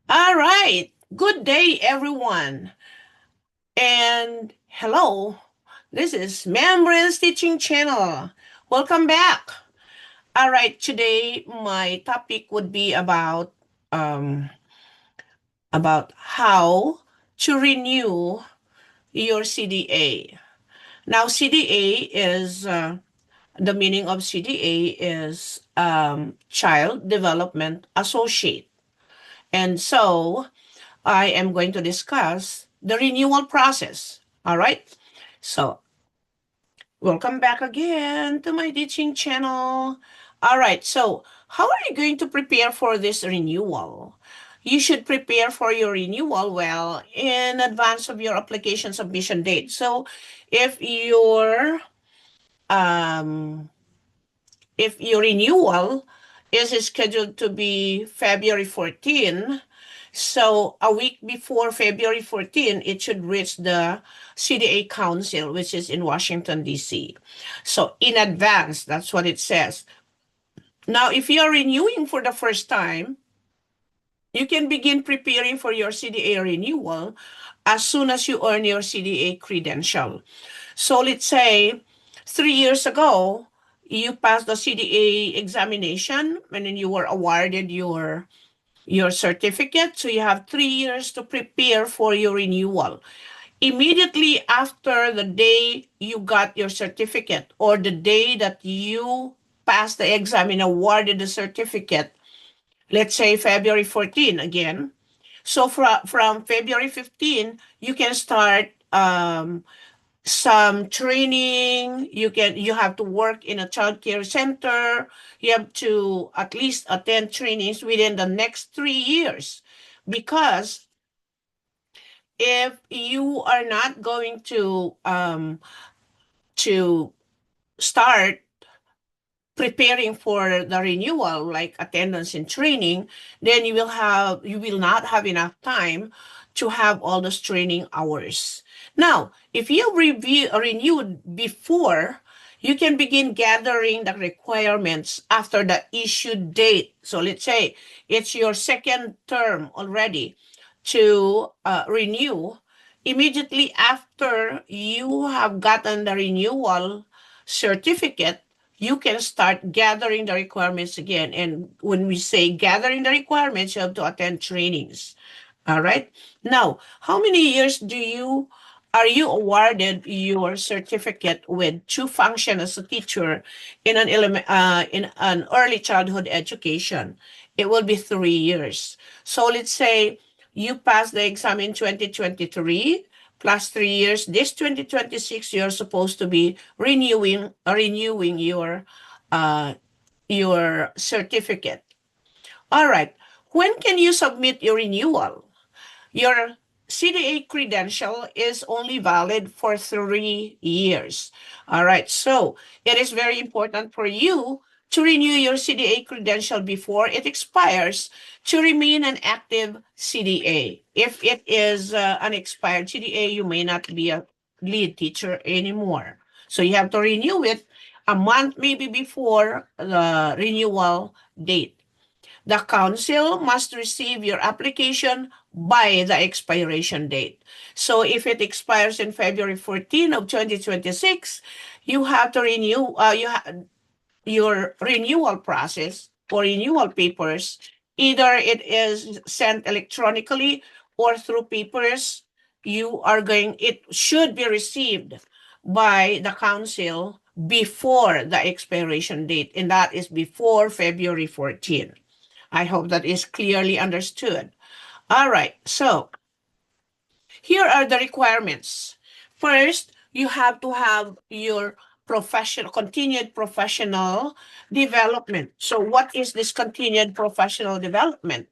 All right. Good day, everyone. And hello. This is Membranes Teaching Channel. Welcome back. All right. Today, my topic would be um, about how to renew your CDA. Now, CDA is the meaning of CDA is Child Development Associate. And so I am going to discuss the renewal process. All right. So, welcome back again to my teaching channel. All right. So, how are you going to prepare for this renewal? You should prepare for your renewal well in advance of your application submission date. So, if your um, if your renewal is scheduled to be February 14, so a week before February 14, it should reach the CDA Council, which is in Washington, D.C. So in advance, that's what it says. Now, if you're renewing for the first time, you can begin preparing for your CDA renewal as soon as you earn your CDA credential. So let's say 3 years ago, you passed the CDA examination and then you were awarded your certificate. So you have 3 years to prepare for your renewal. Immediately after the day you got your certificate or the day that you passed the exam and awarded the certificate, let's say February 14 again. So from February 15, you can start some training. You have to work in a child care center. You have to at least attend trainings within the next 3 years, because if you are not going to start preparing for the renewal, like attendance and training, then you will not have enough time to have all those training hours. Now, if you renewed before, you can begin gathering the requirements after the issue date. So let's say it's your second term already to renew. Immediately after you have gotten the renewal certificate, you can start gathering the requirements again. And when we say gathering the requirements, you have to attend trainings. All right. Now, how many years are you awarded your certificate with to function as a teacher in an early childhood education? It will be 3 years. So let's say you passed the exam in 2023 plus 3 years. This 2026, you're supposed to be renewing uh, your certificate. All right. When can you submit your renewal? Your CDA credential is only valid for 3 years. All right. So it is very important for you to renew your CDA credential before it expires to remain an active CDA. If it is an expired CDA, you may not be a lead teacher anymore. So you have to renew it a month maybe before the renewal date. The council must receive your application by the expiration date. So if it expires in February 14 of 2026, you have to renew your renewal process or renewal papers. Either it is sent electronically or through papers. It should be received by the council before the expiration date, and that is before February 14. I hope that is clearly understood. All right. So here are the requirements. First, you have to have your continued professional development. So what is this continued professional development?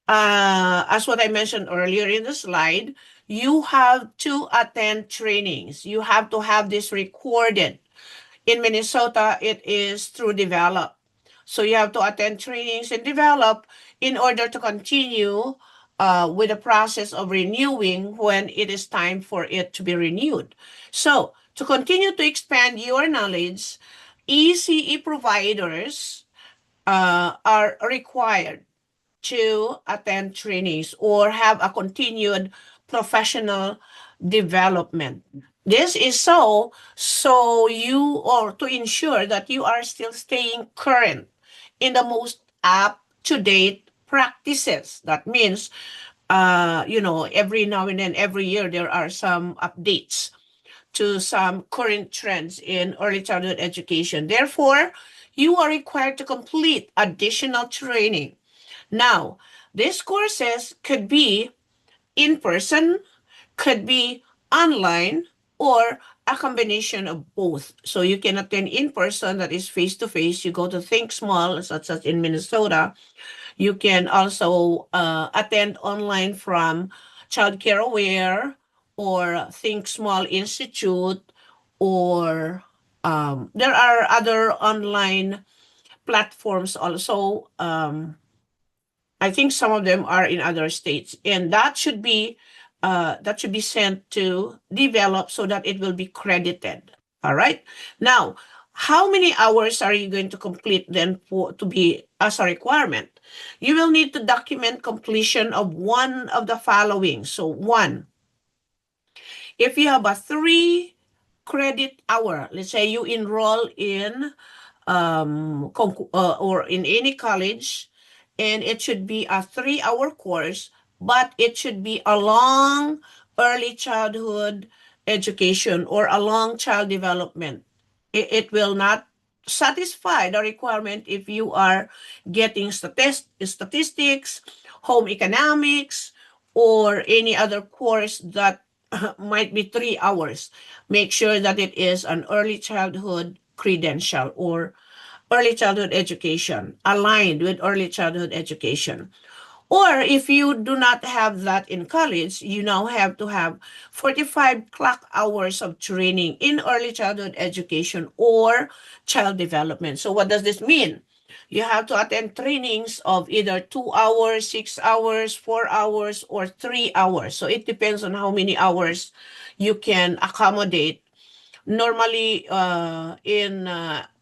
As what I mentioned earlier in the slide, you have to attend trainings. You have to have this recorded. In Minnesota, it is through Develop. So you have to attend trainings and develop in order to continue with the process of renewing when it is time for it to be renewed. So to continue to expand your knowledge, ECE providers are required to attend trainings or have a continued professional development. This is so you, or to ensure that you are still staying current in the most up to date practices. That means, every now and then, every year, there are some updates to some current trends in early childhood education. Therefore, you are required to complete additional training. Now, these courses could be in person, could be online, or a combination of both. So you can attend in person, that is face to face. You go to Think Small, such as in Minnesota. You can also attend online from Childcare Aware or Think Small Institute, or there are other online platforms also. I think some of them are in other states, and that should be sent to develop so that it will be credited. All right. Now, how many hours are you going to complete then for to be as a requirement? You will need to document completion of one of the following. So one, if you have a 3 credit hour, let's say you enroll in or in any college, and it should be a 3 hour course, but it should be a long early childhood education or a long child development. It will not satisfy the requirement if you are getting statistics, home economics, or any other course that might be 3 hours. Make sure that it is an early childhood credential or early childhood education, aligned with early childhood education. Or if you do not have that in college, you now have to have 45 clock hours of training in early childhood education or child development. So what does this mean? You have to attend trainings of either 2 hours, 6 hours, 4 hours, or 3 hours. So it depends on how many hours you can accommodate. Normally, in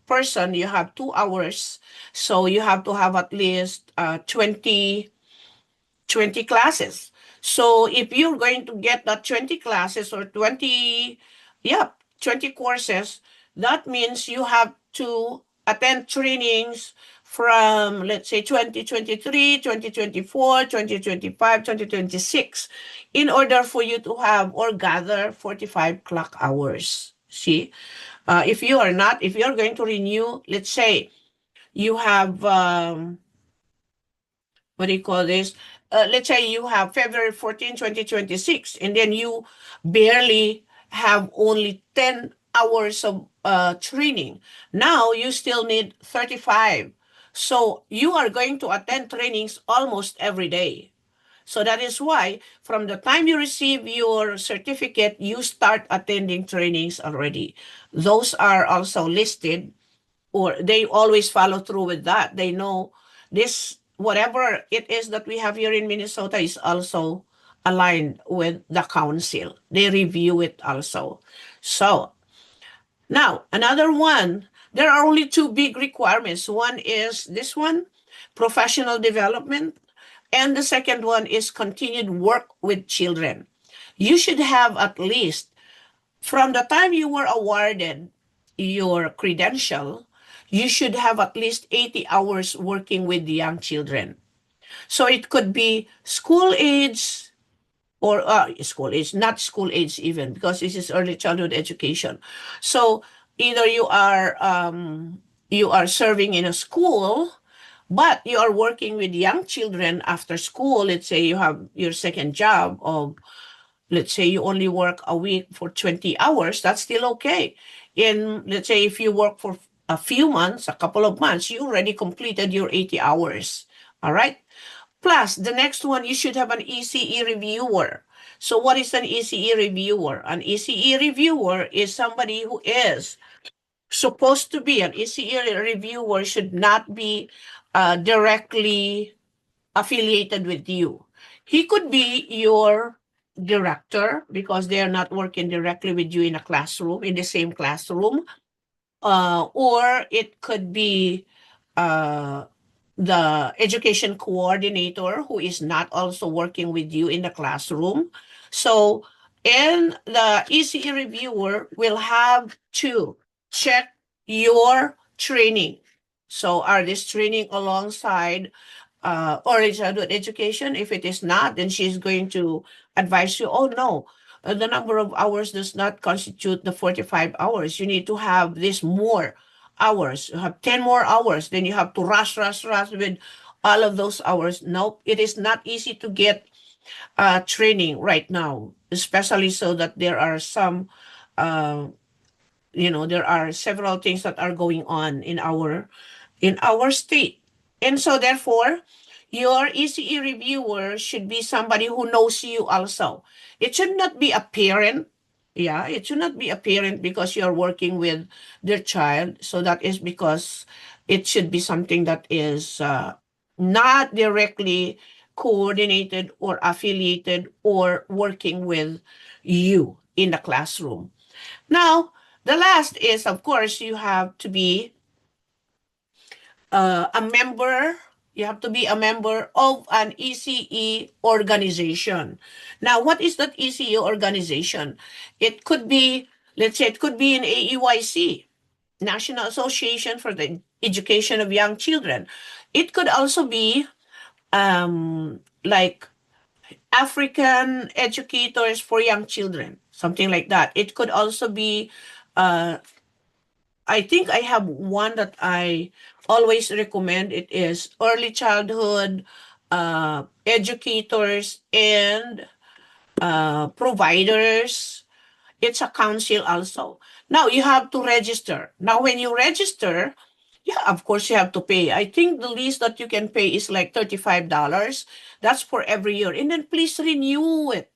person, you have 2 hours. So you have to have at least 20 classes. So if you're going to get that 20 classes or 20, yeah, 20 courses, that means you have to attend trainings from, let's say, 2023, 2024, 2025, 2026, in order for you to have or gather 45 clock hours. See, if you're going to renew, let's say you have, what do you call this? Let's say you have February 14, 2026, and then you barely have only 10 hours of training. Now you still need 35. So you are going to attend trainings almost every day. So that is why from the time you receive your certificate, you start attending trainings already. Those are also listed, or they always follow through with that. They know this, whatever it is that we have here in Minnesota, is also aligned with the council. They review it also. So now another one, there are only two big requirements. One is this one, professional development, and the second one is continued work with children. You should have at least, from the time you were awarded your credential, you should have at least 80 hours working with the young children. So it could be school age, or school age, not school age even, because this is early childhood education. So either you are serving in a school, but you are working with young children after school. Let's say you have your second job of, let's say you only work a week for 20 hours, that's still okay. In, let's say, if you work for a few months, a couple of months, you already completed your 80 hours. All right. Plus, the next one, you should have an ECE reviewer. So what is an ECE reviewer? An ECE reviewer is somebody who is supposed to be, an ECE reviewer should not be directly affiliated with you. He could be your director because they are not working directly with you in a classroom, in the same classroom. Or it could be uh, the education coordinator who is not also working with you in the classroom. So, and the ECE reviewer will have to check your training. So, are this training alongside early childhood education? If it is not, then she's going to advise you, oh no, the number of hours does not constitute the 45 hours. You need to have this more hours. You have 10 more hours. Then you have to rush with all of those hours. Nope, it is not easy to get training right now, especially so that there are some uh, there are several things that are going on in our state. And so therefore, your ECE reviewer should be somebody who knows you also. It should not be a parent. Yeah, it should not be a parent because you're working with their child. So that is because it should be something that is not directly coordinated or affiliated or working with you in the classroom. Now, the last is, of course, you have to be a member. You have to be a member of an ECE organization. Now, what is that ECE organization? It could be, let's say, it could be an AEYC, National Association for the Education of Young Children. It could also be like African Educators for Young Children, something like that. It could also be uh, I think I have one that I always recommend. It is early childhood educators and providers. It's a council also. Now you have to register. Now, when you register, yeah, of course you have to pay. I think the least that you can pay is like $35. That's for every year. And then please renew it.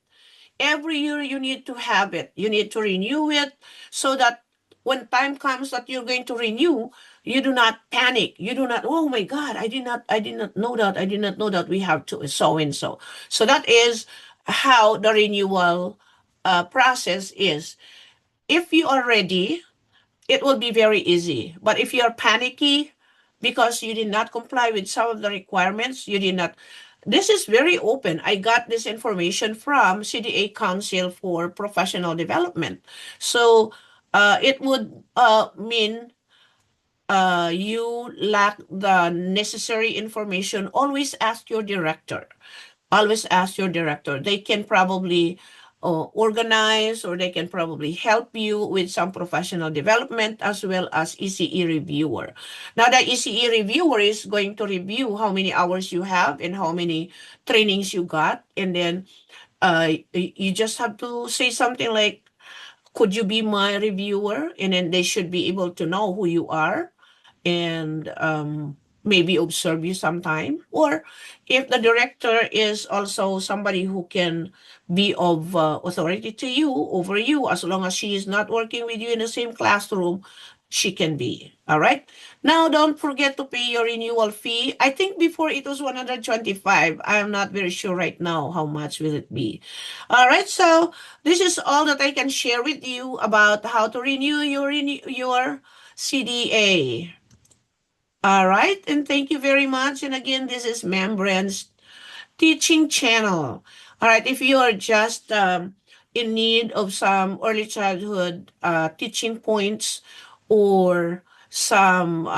Every year you need to have it. You need to renew it so that when time comes that you're going to renew, you do not panic. You do not, oh my God, I did not know that. I did not know that we have to so and so. So that is how the renewal process is. If you are ready, it will be very easy. But if you're panicky because you did not comply with some of the requirements, you did not. This is very open. I got this information from CDA Council for Professional Development. So it would mean you lack the necessary information. Always ask your director. Always ask your director. They can probably organize or they can probably help you with some professional development as well as ECE reviewer. Now, the ECE reviewer is going to review how many hours you have and how many trainings you got. And then you just have to say something like, could you be my reviewer? And then they should be able to know who you are and maybe observe you sometime. Or if the director is also somebody who can be of authority to you, over you, as long as she is not working with you in the same classroom, she can be. All right. Now, don't forget to pay your renewal fee. I think before it was 125. I'm not very sure right now how much will it be. All right. So this is all that I can share with you about how to renew your CDA. All right, and thank you very much. And again, this is Membrane's teaching channel. All right, if you are just in need of some early childhood teaching points or some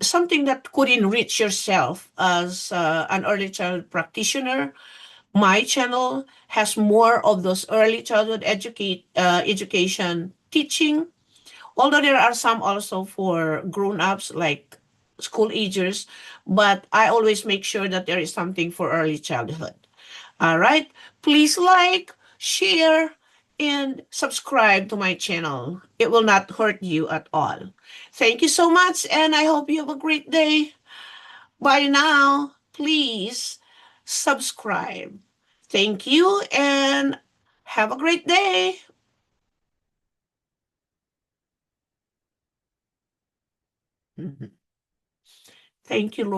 something that could enrich yourself as an early child practitioner, my channel has more of those early childhood education teaching. Although there are some also for grown-ups like school agers, but I always make sure that there is something for early childhood. All right. Please like, share, and subscribe to my channel. It will not hurt you at all. Thank you so much, and I hope you have a great day. Bye now. Please subscribe. Thank you, and have a great day. Mhm. Thank you, Lord.